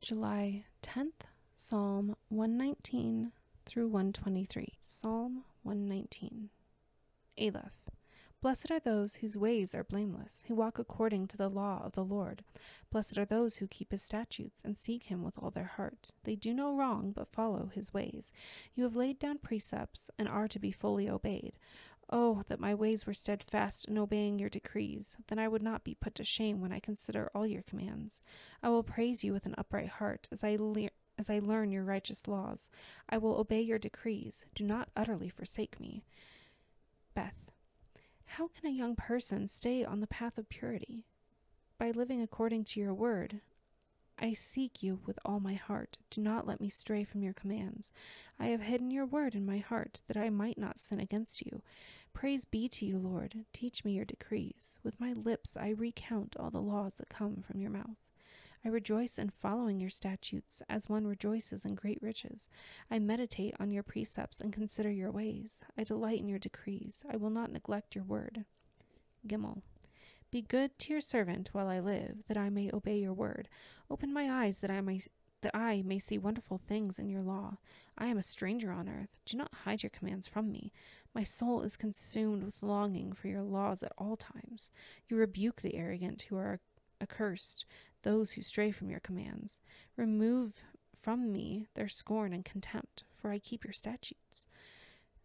July 10th, Psalm 119 through 123. Psalm 119. Aleph. Blessed are those whose ways are blameless, who walk according to the law of the Lord. Blessed are those who keep his statutes and seek him with all their heart. They do no wrong, but follow his ways. You have laid down precepts and are to be fully obeyed. Oh, that my ways were steadfast in obeying your decrees. Then I would not be put to shame when I consider all your commands. I will praise you with an upright heart as I learn your righteous laws. I will obey your decrees. Do not utterly forsake me. Beth. How can a young person stay on the path of purity? By living according to your word. I seek you with all my heart. Do not let me stray from your commands. I have hidden your word in my heart, that I might not sin against you. Praise be to you, Lord. Teach me your decrees. With my lips I recount all the laws that come from your mouth. I rejoice in following your statutes, as one rejoices in great riches. I meditate on your precepts and consider your ways. I delight in your decrees. I will not neglect your word. Gimel. Be good to your servant while I live, that I may obey your word. Open my eyes that I may see wonderful things in your law. I am a stranger on earth. Do not hide your commands from me. My soul is consumed with longing for your laws at all times. You rebuke the arrogant who are accursed, those who stray from your commands. Remove from me their scorn and contempt, for I keep your statutes.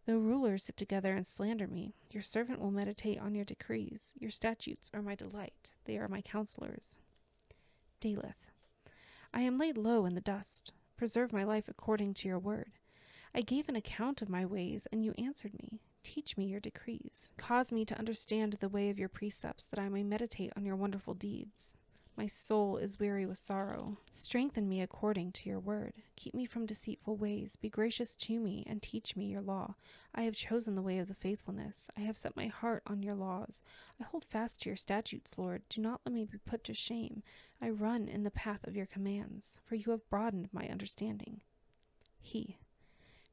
Though rulers sit together and slander me, your servant will meditate on your decrees. Your statutes are my delight. They are my counselors. Daleth. I am laid low in the dust. Preserve my life according to your word. I gave an account of my ways, and you answered me. Teach me your decrees. Cause me to understand the way of your precepts, that I may meditate on your wonderful deeds. My soul is weary with sorrow. Strengthen me according to your word. Keep me from deceitful ways. Be gracious to me and teach me your law. I have chosen the way of the faithfulness. I have set my heart on your laws. I hold fast to your statutes, Lord. Do not let me be put to shame. I run in the path of your commands, for you have broadened my understanding.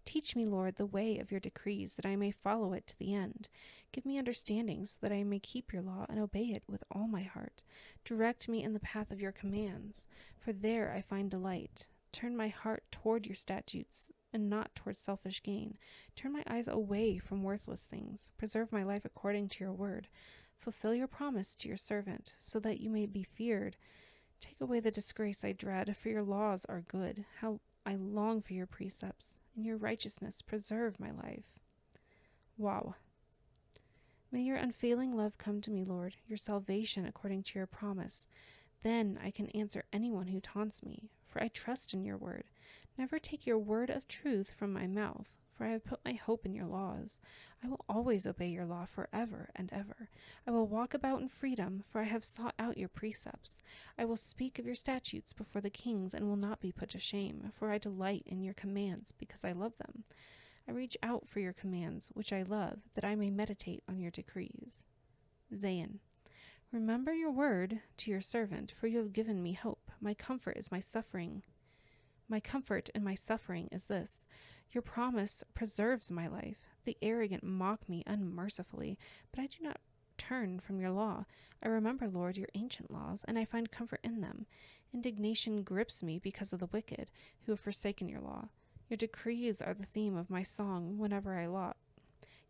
Teach me, Lord, the way of your decrees, that I may follow it to the end. Give me understanding, so that I may keep your law and obey it with all my heart. Direct me in the path of your commands, for there I find delight. Turn my heart toward your statutes, and not toward selfish gain. Turn my eyes away from worthless things. Preserve my life according to your word. Fulfill your promise to your servant, so that you may be feared. Take away the disgrace I dread, for your laws are good. How I long for your precepts. In your righteousness preserve my life. Wow. May your unfailing love come to me, Lord, your salvation according to your promise. Then I can answer anyone who taunts me, for I trust in your word. Never take your word of truth from my mouth, for I have put my hope in your laws. I will always obey your law forever and ever. I will walk about in freedom, for I have sought out your precepts. I will speak of your statutes before the kings and will not be put to shame, for I delight in your commands because I love them. I reach out for your commands, which I love, that I may meditate on your decrees. Zayin. Remember your word to your servant, for you have given me hope. My comfort in my suffering is this. Your promise preserves my life. The arrogant mock me unmercifully, but I do not turn from your law. I remember, Lord, your ancient laws, and I find comfort in them. Indignation grips me because of the wicked, who have forsaken your law. Your decrees are the theme of my song whenever I lodge.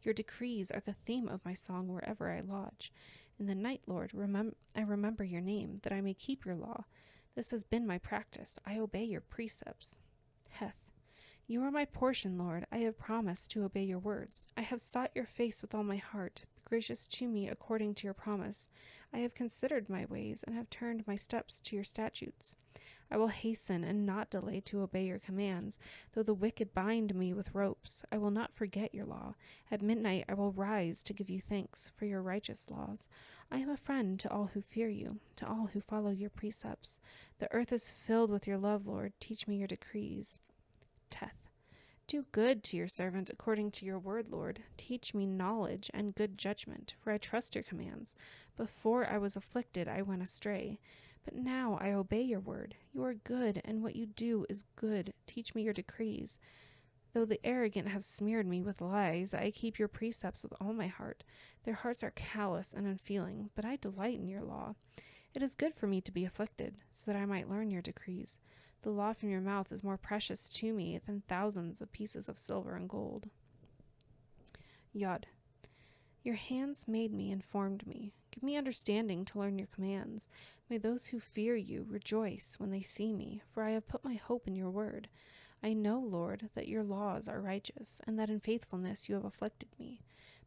Your decrees are the theme of my song wherever I lodge. In the night, Lord, I remember your name, that I may keep your law. This has been my practice. I obey your precepts. Heth. You are my portion, Lord. I have promised to obey your words. I have sought your face with all my heart. Be gracious to me according to your promise. I have considered my ways and have turned my steps to your statutes. I will hasten and not delay to obey your commands, though the wicked bind me with ropes. I will not forget your law. At midnight I will rise to give you thanks for your righteous laws. I am a friend to all who fear you, to all who follow your precepts. The earth is filled with your love, Lord. Teach me your decrees. Teth. Do good to your servant according to your word, Lord. Teach me knowledge and good judgment, for I trust your commands. Before I was afflicted, I went astray, but now I obey your word. You are good, and what you do is good. Teach me your decrees. Though the arrogant have smeared me with lies, I keep your precepts with all my heart. Their hearts are callous and unfeeling, but I delight in your law. It is good for me to be afflicted, so that I might learn your decrees. The law from your mouth is more precious to me than thousands of pieces of silver and gold. Yod. Your hands made me and formed me. Give me understanding to learn your commands. May those who fear you rejoice when they see me, for I have put my hope in your word. I know, Lord, that your laws are righteous, and that in faithfulness you have afflicted me.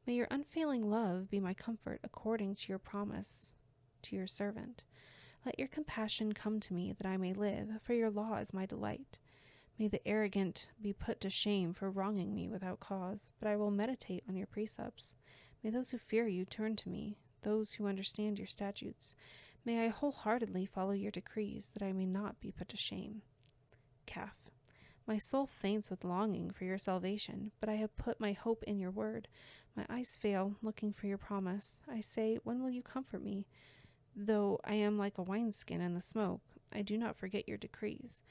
May your unfailing love be my comfort according to your promise to your servant. Let your compassion come to me that I may live, for your law is my delight. May the arrogant be put to shame for wronging me without cause, but I will meditate on your precepts. May those who fear you turn to me, those who understand your statutes. May I wholeheartedly follow your decrees, that I may not be put to shame. Kaf. My soul faints with longing for your salvation, but I have put my hope in your word. My eyes fail, looking for your promise. I say, when will you comfort me? Though I am like a wineskin in the smoke, I do not forget your decrees.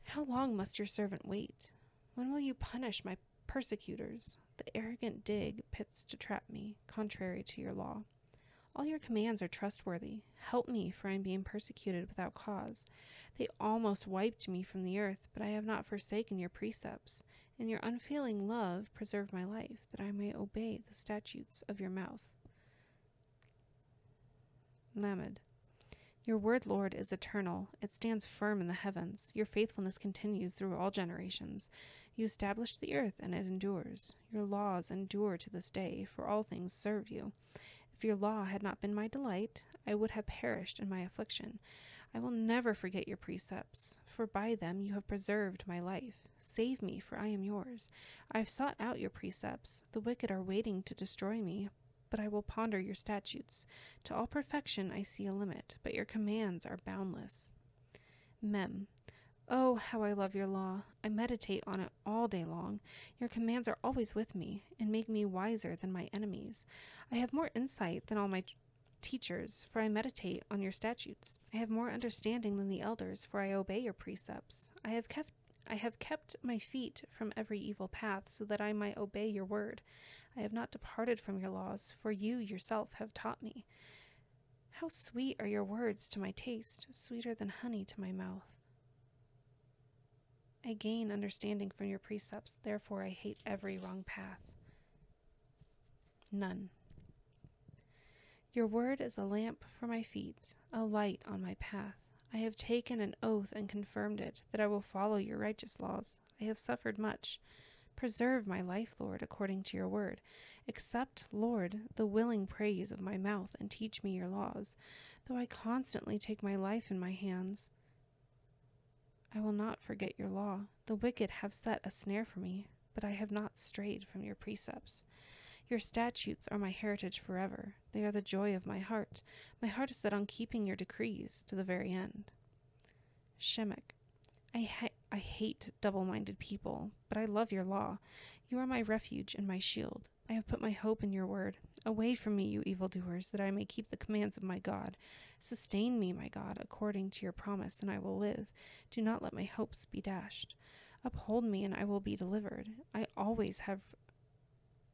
How long must your servant wait? When will you punish my persecutors? The arrogant dig pits to trap me, contrary to your law. All your commands are trustworthy. Help me, for I am being persecuted without cause. They almost wiped me from the earth, but I have not forsaken your precepts. In your unfailing love preserve my life, that I may obey the statutes of your mouth. Lamed. Your word, Lord, is eternal. It stands firm in the heavens. Your faithfulness continues through all generations. You established the earth, and it endures. Your laws endure to this day, for all things serve you. If your law had not been my delight, I would have perished in my affliction. I will never forget your precepts, for by them you have preserved my life. Save me, for I am yours. I have sought out your precepts. The wicked are waiting to destroy me, but I will ponder your statutes. To all perfection I see a limit, but your commands are boundless. Mem. Oh, how I love your law. I meditate on it all day long. Your commands are always with me, and make me wiser than my enemies. I have more insight than all my teachers, for I meditate on your statutes. I have more understanding than the elders, for I obey your precepts. I have kept my feet from every evil path, so that I might obey your word. I have not departed from your laws, for you yourself have taught me. How sweet are your words to my taste, sweeter than honey to my mouth. I gain understanding from your precepts, therefore I hate every wrong path. None. Your word is a lamp for my feet, a light on my path. I have taken an oath and confirmed it, that I will follow your righteous laws. I have suffered much. Preserve my life, Lord, according to your word. Accept, Lord, the willing praise of my mouth, and teach me your laws. Though I constantly take my life in my hands, I will not forget your law. The wicked have set a snare for me, but I have not strayed from your precepts. Your statutes are my heritage forever. They are the joy of my heart. My heart is set on keeping your decrees to the very end. Shemek. I hate double-minded people, but I love your law. You are my refuge and my shield. I have put my hope in your word. Away from me, you evildoers, that I may keep the commands of my God. Sustain me, my God, according to your promise, and I will live. Do not let my hopes be dashed. Uphold me, and I will be delivered. I always have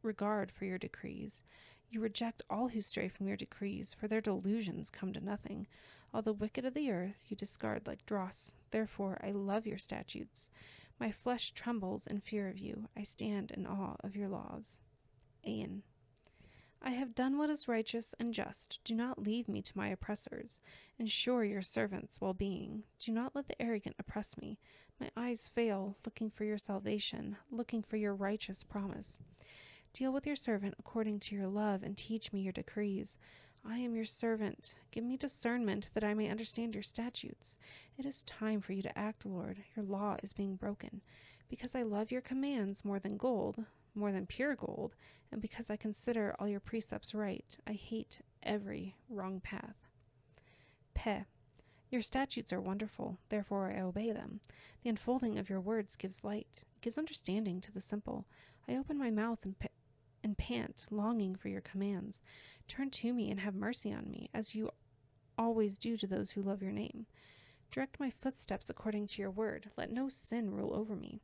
regard for your decrees. You reject all who stray from your decrees, for their delusions come to nothing. All the wicked of the earth you discard like dross. Therefore I love your statutes. My flesh trembles in fear of you. I stand in awe of your laws. Ayin. I have done what is righteous and just. Do not leave me to my oppressors. Ensure your servant's well-being. Do not let the arrogant oppress me. My eyes fail, looking for your salvation, looking for your righteous promise. Deal with your servant according to your love, and teach me your decrees. I am your servant. Give me discernment, that I may understand your statutes. It is time for you to act, Lord. Your law is being broken. Because I love your commands more than gold, more than pure gold, and because I consider all your precepts right, I hate every wrong path. Peh. Your statutes are wonderful, therefore I obey them. The unfolding of your words gives light. It gives understanding to the simple. I open my mouth and pant, longing for your commands. Turn to me and have mercy on me, as you always do to those who love your name. Direct my footsteps according to your word. Let no sin rule over me.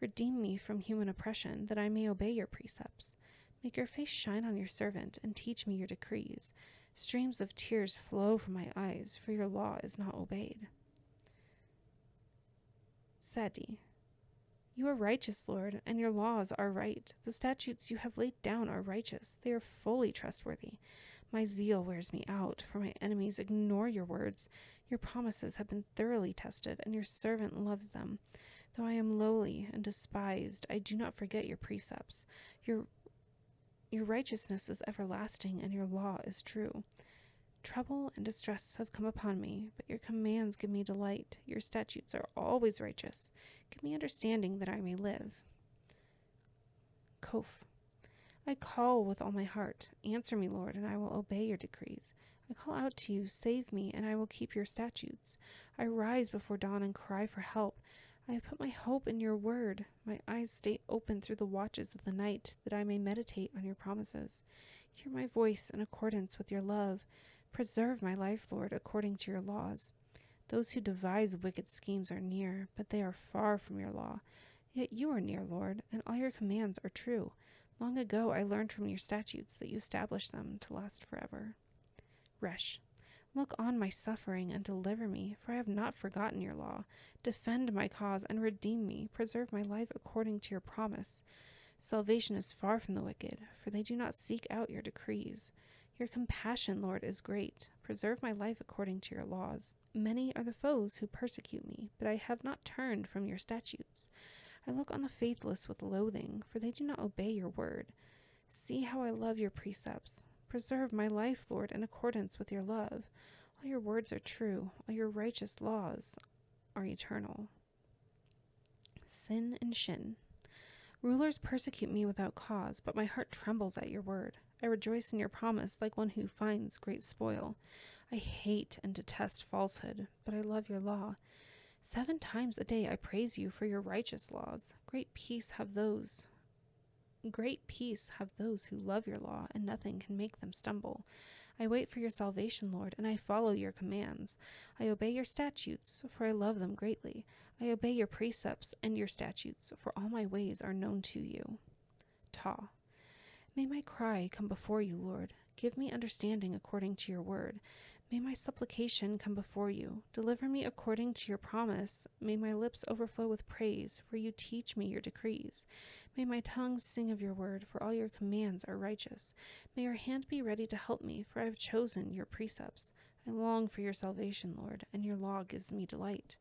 Redeem me from human oppression, that I may obey your precepts. Make your face shine on your servant, and teach me your decrees. Streams of tears flow from my eyes, for your law is not obeyed. Sadi. You are righteous, Lord, and your laws are right. The statutes you have laid down are righteous. They are fully trustworthy. My zeal wears me out, for my enemies ignore your words. Your promises have been thoroughly tested, and your servant loves them. Though I am lowly and despised, I do not forget your precepts. Your righteousness is everlasting, and your law is true. Trouble and distress have come upon me, but your commands give me delight. Your statutes are always righteous. Give me understanding that I may live. Kof. I call with all my heart. Answer me, Lord, and I will obey your decrees. I call out to you, save me, and I will keep your statutes. I rise before dawn and cry for help. I have put my hope in your word. My eyes stay open through the watches of the night, that I may meditate on your promises. Hear my voice in accordance with your love. Preserve my life, Lord, according to your laws. Those who devise wicked schemes are near, but they are far from your law. Yet you are near, Lord, and all your commands are true. Long ago I learned from your statutes that you establish them to last forever. Resh. Look on my suffering and deliver me, for I have not forgotten your law. Defend my cause and redeem me. Preserve my life according to your promise. Salvation is far from the wicked, for they do not seek out your decrees. Your compassion, Lord, is great. Preserve my life according to your laws. Many are the foes who persecute me, but I have not turned from your statutes. I look on the faithless with loathing, for they do not obey your word. See how I love your precepts. Preserve my life, Lord, in accordance with your love. All your words are true. All your righteous laws are eternal. Sin and Shin. Rulers persecute me without cause, but my heart trembles at your word. I rejoice in your promise like one who finds great spoil. I hate and detest falsehood, but I love your law. 7 times a day I praise you for your righteous laws. Great peace have those who love your law, and nothing can make them stumble. I wait for your salvation, Lord, and I follow your commands. I obey your statutes, for I love them greatly. I obey your precepts and your statutes, for all my ways are known to you. Ta. May my cry come before you, Lord. Give me understanding according to your word. May my supplication come before you. Deliver me according to your promise. May my lips overflow with praise, for you teach me your decrees. May my tongue sing of your word, for all your commands are righteous. May your hand be ready to help me, for I have chosen your precepts. I long for your salvation, Lord, and your law gives me delight.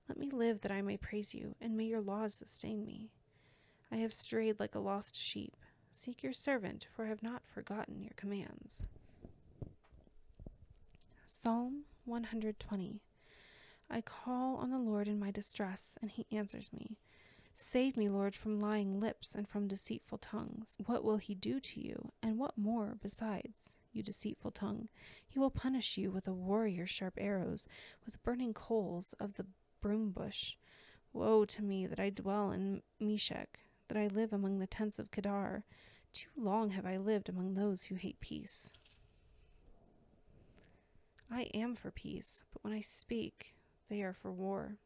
Let me live that I may praise you, and may your laws sustain me. I have strayed like a lost sheep. Seek your servant, for I have not forgotten your commands. Psalm 120. I call on the Lord in my distress, and he answers me. Save me, Lord, from lying lips and from deceitful tongues. What will he do to you, and what more besides, you deceitful tongue? He will punish you with a warrior's sharp arrows, with burning coals of the broom bush. Woe to me that I dwell in Meshech, that I live among the tents of Kedar. Too long have I lived among those who hate peace. I am for peace, but when I speak, they are for war.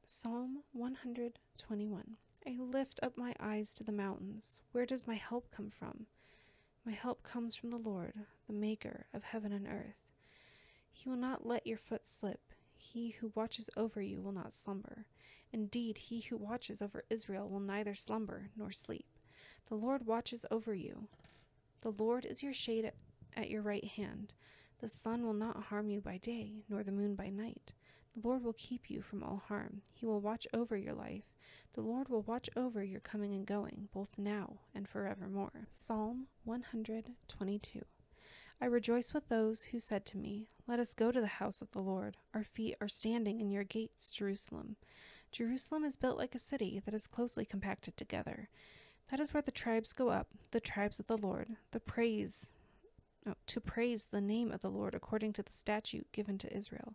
Psalm 121. I lift up my eyes to the mountains. Where does my help come from? My help comes from the Lord, the maker of heaven and earth. He will not let your foot slip. He who watches over you will not slumber. Indeed, he who watches over Israel will neither slumber nor sleep. The Lord watches over you. The Lord is your shade at your right hand. The sun will not harm you by day, nor the moon by night. The Lord will keep you from all harm. He will watch over your life. The Lord will watch over your coming and going, both now and forevermore. Psalm 122. I rejoice with those who said to me, let us go to the house of the Lord. Our feet are standing in your gates, Jerusalem. Jerusalem is built like a city that is closely compacted together. That is where the tribes go up, the tribes of the Lord, to praise the name of the Lord according to the statute given to Israel.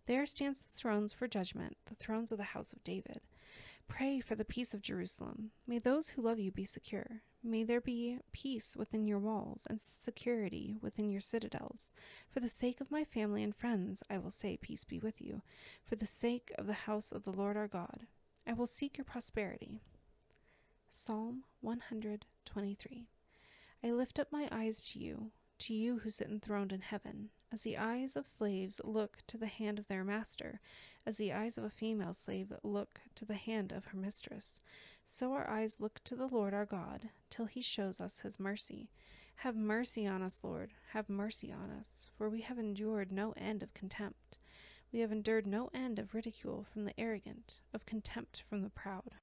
There stands the thrones for judgment, the thrones of the house of David. Pray for the peace of Jerusalem. May those who love you be secure. May there be peace within your walls and security within your citadels. For the sake of my family and friends, I will say, peace be with you. For the sake of the house of the Lord our God, I will seek your prosperity. Psalm 123. I lift up my eyes to you who sit enthroned in heaven. As the eyes of slaves look to the hand of their master, as the eyes of a female slave look to the hand of her mistress, so our eyes look to the Lord our God, till he shows us his mercy. Have mercy on us, Lord, have mercy on us, for we have endured no end of contempt. We have endured no end of ridicule from the arrogant, of contempt from the proud.